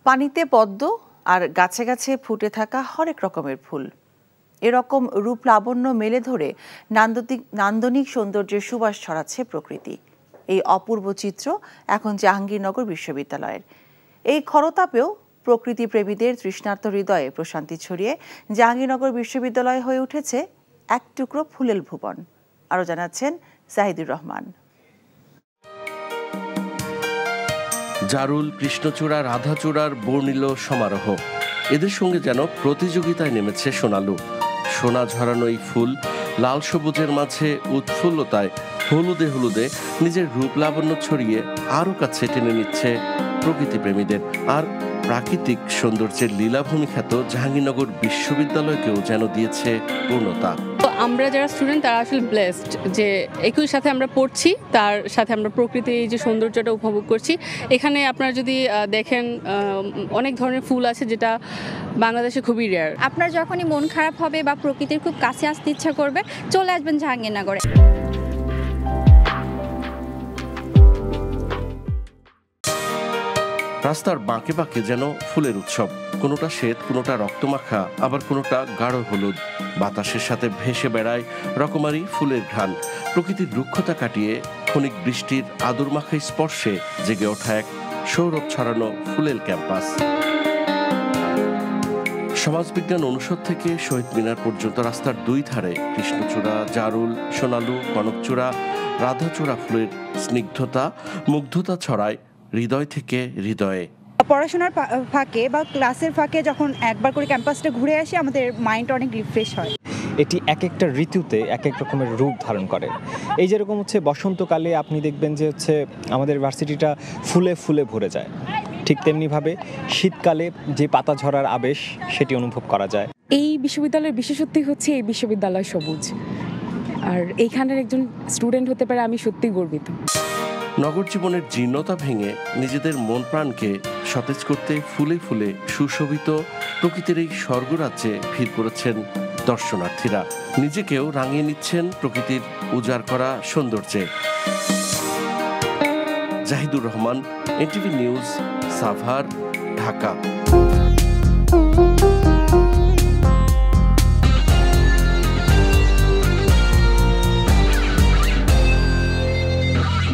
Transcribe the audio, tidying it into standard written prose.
পানিতে পদ্ম আর গাছে গাছে ফুটে থাকা হরেক রকমের ফুল, এরকম রূপ লাবণ্য মেলে ধরে নান্দনিক সৌন্দর্যের সুবাস ছড়াচ্ছে প্রকৃতি। এই অপূর্ব চিত্র এখন জাহাঙ্গীরনগর বিশ্ববিদ্যালয়ের। এই খরতাপেও প্রকৃতি প্রেমীদের তৃষ্ণার্ত হৃদয়ে প্রশান্তি ছড়িয়ে জাহাঙ্গীরনগর বিশ্ববিদ্যালয় হয়ে উঠেছে এক টুকরো ফুলেল ভুবন। আরও জানাচ্ছেন জাহিদুর রহমান। জারুল, কৃষ্ণচূড়া, রাধাচূড়ার বর্ণিল সমারোহ, এদের সঙ্গে যেন প্রতিযোগিতায় নেমেছে সোনালু। সোনা ঝরানো এই ফুল লাল সবুজের মাঝে উৎফুল্লতায় হলুদে হলুদে নিজের রূপ লাবণ্য ছড়িয়ে আরও কাছে টেনে নিচ্ছে প্রকৃতি প্রেমীদের। আর প্রাকৃতিক সৌন্দর্যের লীলাভূমি খ্যাত জাহাঙ্গীরনগর বিশ্ববিদ্যালয়কেও যেন দিয়েছে পূর্ণতা। আমরা যারা স্টুডেন্ট তারা আসলে ব্লেসড যে একই সাথে আমরা পড়ছি, তার সাথে আমরা প্রকৃতির এই যে সৌন্দর্যটা উপভোগ করছি। এখানে আপনারা যদি দেখেন অনেক ধরনের ফুল আছে যেটা বাংলাদেশে খুবই রেয়ার। আপনার যখনই মন খারাপ হবে বা প্রকৃতির খুব কাছে আসতে ইচ্ছা করবে, চলে আসবেন জাহাঙ্গীরনগরে। রাস্তার বাঁকে বাঁকে যেন ফুলের উৎসব, কোনোটা শ্বেত, কোনোটা রক্তমাখা, আবার কোনোটা গাঢ় হলুদ। বাতাসের সাথে ভেসে বেড়ায় রকমারি ফুলের ঘ্রাণ। প্রকৃতির রুক্ষতা কাটিয়ে ক্ষণিক বৃষ্টির আদর মাখায় স্পর্শে জেগে ওঠা এক সৌরভ ছড়ানো ফুলেল ক্যাম্পাস। সমাজবিজ্ঞান অনুষদ থেকে শহীদ মিনার পর্যন্ত রাস্তার দুই ধারে কৃষ্ণচূড়া, জারুল, সোনালু, কনকচূড়া, রাধাচূড়া ফুলের স্নিগ্ধতা, মুগ্ধতা ছড়ায় হৃদয় থেকে হৃদয়ে। পড়াশোনার ফাঁকে বা ক্লাসের ফাঁকে যখন একবার করে ক্যাম্পাসটা ঘুরে আসি, আমাদের মাইন্ড অনেক রিফ্রেশ হয়। এটি এক একটা ঋতুতে এক এক রকমের রূপ ধারণ করে। এই যেরকম হচ্ছে বসন্তকালে আপনি দেখবেন যে হচ্ছে আমাদের ভার্সিটিটা ফুলে ফুলে ভরে যায়, ঠিক তেমনিভাবে শীতকালে যে পাতা ঝরার আবেশ সেটি অনুভব করা যায়। এই বিশ্ববিদ্যালয়ের বিশেষত্বই হচ্ছে এই বিশ্ববিদ্যালয় সবুজ, আর এইখানের একজন স্টুডেন্ট হতে পারে আমি সত্যি গর্বিত। নগর জীবনের জীর্ণতা ভেঙে নিজেদের মন প্রাণকে সতেজ করতে ফুলে ফুলে সুশোভিত প্রকৃতির এই স্বর্গরাজ্যে ভিড় করেছেন দর্শনার্থীরা। নিজেকেও রাঙিয়ে নিচ্ছেন প্রকৃতির উজাড় করা সৌন্দর্যে। Jahidur Rahman, NTV news, Savar, Dhaka.